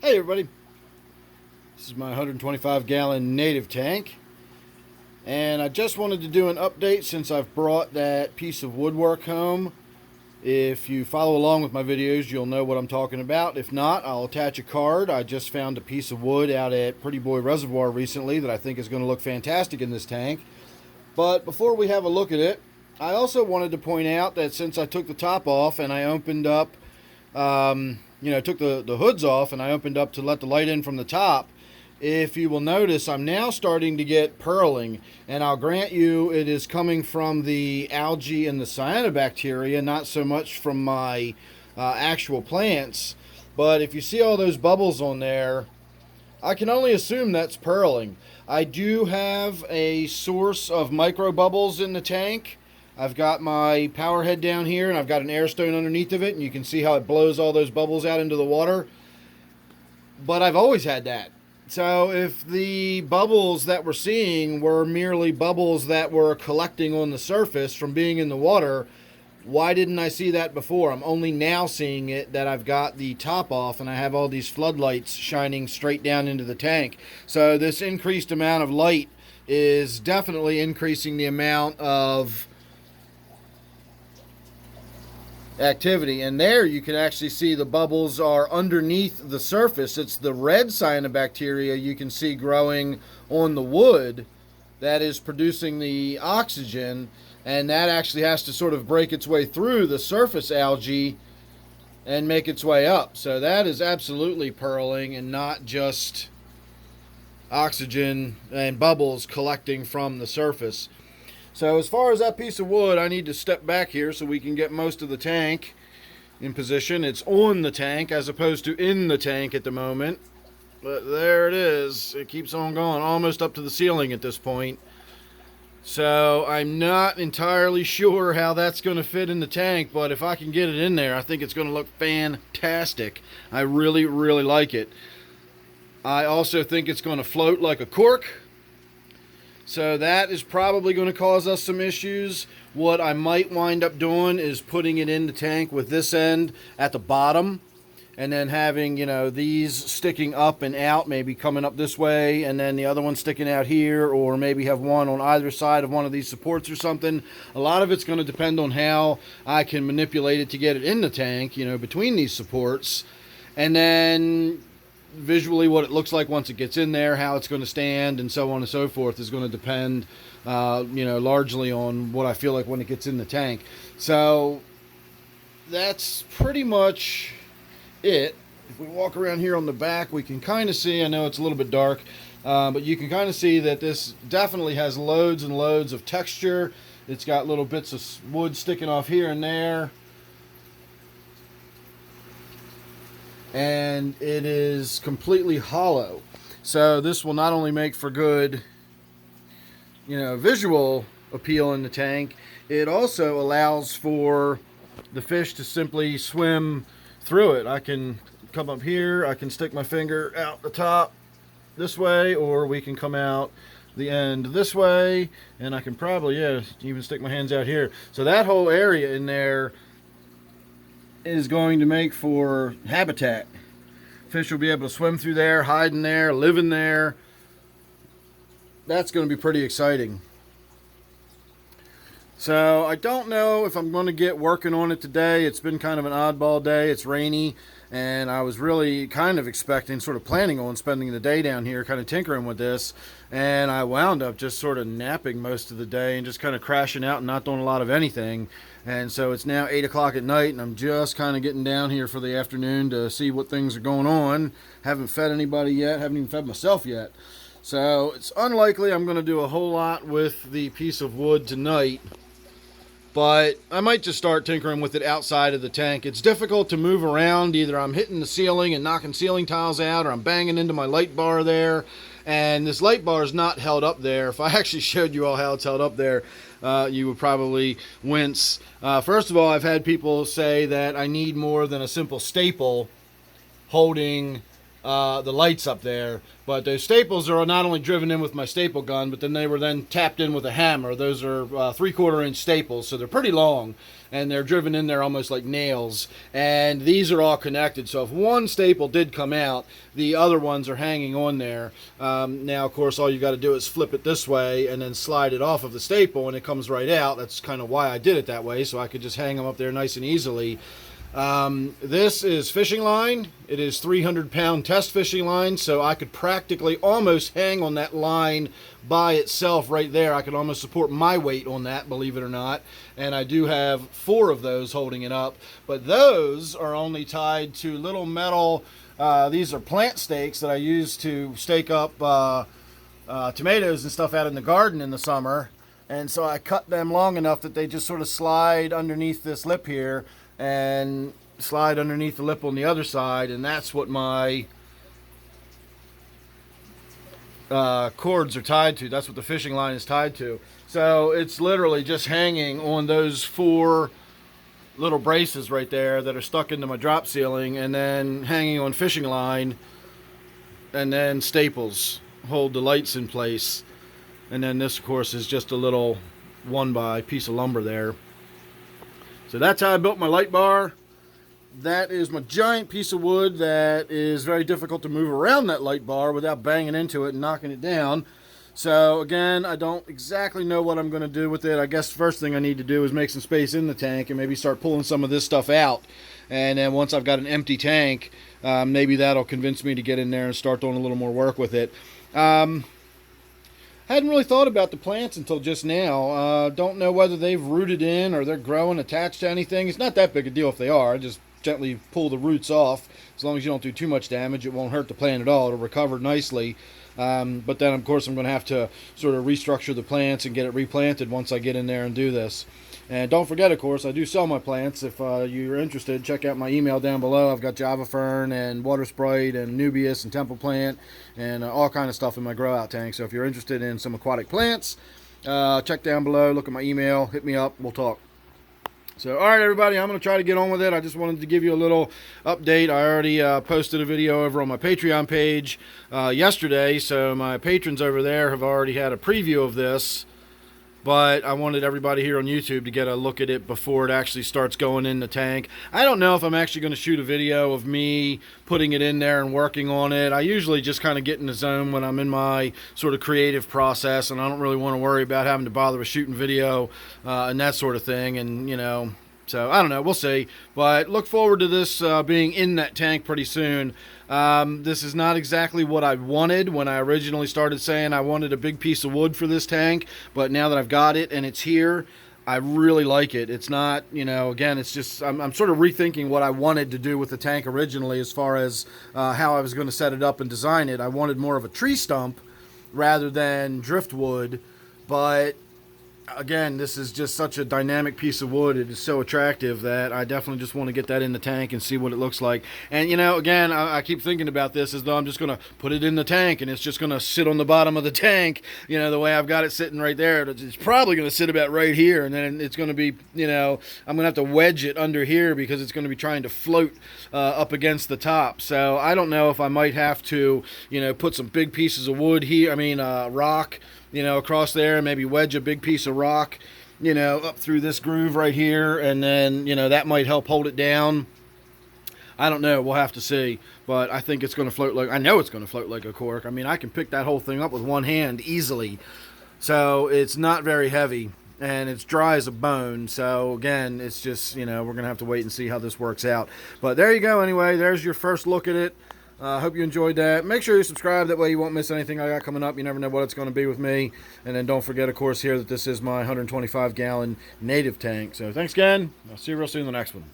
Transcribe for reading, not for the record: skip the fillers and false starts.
Hey everybody, this is my 125 gallon native tank, and I just wanted to do an update since I've brought that piece of woodwork home. If you follow along with my videos, you'll know what I'm talking about. If not, I'll attach a card. I just found a piece of wood out at Pretty Boy Reservoir recently that I think is going to look fantastic in this tank. But before we have a look at it, I also wanted to point out that since I took the top off and I opened up took the hoods off and I opened up to let the light in from the top, if you will notice, I'm now starting to get purling. And I'll grant you it is coming from the algae and the cyanobacteria, not so much from my actual plants. But if you see all those bubbles on there, I can only assume that's purling. I do have a source of micro bubbles in the tank. I've got my power head down here and I've got an air stone underneath of it, and you can see how it blows all those bubbles out into the water. But I've always had that. So if the bubbles that we're seeing were merely bubbles that were collecting on the surface from being in the water, why didn't I see that before? I'm only now seeing it that I've got the top off and I have all these floodlights shining straight down into the tank. So this increased amount of light is definitely increasing the amount of activity. And there you can actually see the bubbles are underneath the surface. It's the red cyanobacteria you can see growing on the wood that is producing the oxygen, and that actually has to sort of break its way through the surface algae and make its way up. So that is absolutely purling and not just oxygen and bubbles collecting from the surface. So as far as that piece of wood, I need to step back here so we can get most of the tank in position. It's on the tank as opposed to in the tank at the moment. But there it is. It keeps on going, almost up to the ceiling at this point. So I'm not entirely sure how that's going to fit in the tank, but if I can get it in there, I think it's going to look fantastic. I really, really like it. I also think it's going to float like a cork. So that is probably going to cause us some issues. What I might wind up doing is putting it in the tank with this end at the bottom, and then having, these sticking up and out, maybe coming up this way, and then the other one sticking out here, or maybe have one on either side of one of these supports or something. A lot of it's going to depend on how I can manipulate it to get it in the tank, between these supports. And then visually what it looks like once it gets in there, how it's going to stand, and so on and so forth is going to depend, largely on what I feel like when it gets in the tank. So that's pretty much it. If we walk around here on the back, we can kind of see, I know it's a little bit dark, but you can kind of see that this definitely has loads and loads of texture. It's got little bits of wood sticking off here and there. And it is completely hollow. So this will not only make for good, visual appeal in the tank, it also allows for the fish to simply swim through it. I can come up here, I can stick my finger out the top this way, or we can come out the end this way, and I can probably, even stick my hands out here. So that whole area in there is going to make for habitat. Fish will be able to swim through there, hide in there, live in there. That's going to be pretty exciting. So I don't know if I'm going to get working on it today. It's been kind of an oddball day. It's rainy, and I was really kind of expecting, sort of planning on spending the day down here kind of tinkering with this, and I wound up just sort of napping most of the day and just kind of crashing out and not doing a lot of anything. And so it's now 8 o'clock at night, and I'm just kind of getting down here for the afternoon to see what things are going on. Haven't fed anybody yet, haven't even fed myself yet. So it's unlikely I'm going to do a whole lot with the piece of wood tonight. But I might just start tinkering with it outside of the tank. It's difficult to move around. Either I'm hitting the ceiling and knocking ceiling tiles out, or I'm banging into my light bar there. And this light bar is not held up there. If I actually showed you all how it's held up there, you would probably wince. First of all, I've had people say that I need more than a simple staple holding the lights up there. But those staples are not only driven in with my staple gun, but then they were then tapped in with a hammer. Those are 3/4 inch staples, so they're pretty long, and they're driven in there almost like nails. And these are all connected, so if one staple did come out, the other ones are hanging on there. Now, of course, all you got to do is flip it this way and then slide it off of the staple, and it comes right out. That's kind of why I did it that way, so I could just hang them up there nice and easily. This is fishing line. It is 300-pound test fishing line, so I could practically almost hang on that line by itself right there. I could almost support my weight on that, believe it or not. And I do have 4 of those holding it up, but those are only tied to little metal, these are plant stakes that I use to stake up tomatoes and stuff out in the garden in the summer. And so I cut them long enough that they just sort of slide underneath this lip here and slide underneath the lip on the other side, and that's what my cords are tied to. That's what the fishing line is tied to. So it's literally just hanging on those 4 little braces right there that are stuck into my drop ceiling, and then hanging on fishing line, and then staples hold the lights in place. And then this, of course, is just a little 1x piece of lumber there. So that's how I built my light bar. That is my giant piece of wood that is very difficult to move around that light bar without banging into it and knocking it down. So again, I don't exactly know what I'm going to do with it. I guess the first thing I need to do is make some space in the tank and maybe start pulling some of this stuff out. And then once I've got an empty tank, maybe that'll convince me to get in there and start doing a little more work with it. I hadn't really thought about the plants until just now. Don't know whether they've rooted in or they're growing attached to anything. It's not that big a deal if they are. Just gently pull the roots off. As long as you don't do too much damage, it won't hurt the plant at all. It'll recover nicely. But then, of course, I'm going to have to sort of restructure the plants and get it replanted once I get in there and do this. And don't forget, of course, I do sell my plants. If you're interested, check out my email down below. I've got Java Fern and Water Sprite and Nubius and Temple Plant and all kind of stuff in my grow out tank. So if you're interested in some aquatic plants, check down below, look at my email, hit me up, we'll talk. So, all right, everybody, I'm going to try to get on with it. I just wanted to give you a little update. I already posted a video over on my Patreon page yesterday, so my patrons over there have already had a preview of this. But I wanted everybody here on YouTube to get a look at it before it actually starts going in the tank. I don't know if I'm actually going to shoot a video of me putting it in there and working on it. I usually just kind of get in the zone when I'm in my sort of creative process, and I don't really want to worry about having to bother with shooting video and that sort of thing. And, you know, so I don't know. We'll see. But look forward to this being in that tank pretty soon. This is not exactly what I wanted when I originally started saying I wanted a big piece of wood for this tank, but now that I've got it and it's here, I really like it. It's not, you know, again, it's just, I'm sort of rethinking what I wanted to do with the tank originally as far as how I was going to set it up and design it. I wanted more of a tree stump rather than driftwood, but again, this is just such a dynamic piece of wood. It is so attractive that I definitely just want to get that in the tank and see what it looks like. And, you know, again, I keep thinking about this as though I'm just going to put it in the tank and it's just going to sit on the bottom of the tank, you know, the way I've got it sitting right there. It's probably going to sit about right here, and then it's going to be, you know, I'm going to have to wedge it under here because it's going to be trying to float up against the top. So I don't know if I might have to, you know, put some big pieces of wood here, rock, you know, across there, and maybe wedge a big piece of rock, you know, up through this groove right here, and then, you know, that might help hold it down. I don't know. We'll have to see. But I think it's going to float like, I know it's going to float like a cork. I mean, I can pick that whole thing up with one hand easily. So it's not very heavy, and it's dry as a bone. So again, it's just, you know, we're going to have to wait and see how this works out. But there you go. Anyway, there's your first look at it. I hope you enjoyed that. Make sure you subscribe. That way you won't miss anything I got coming up. You never know what it's going to be with me. And then don't forget, of course, here that this is my 125-gallon native tank. So thanks again. I'll see you real soon in the next one.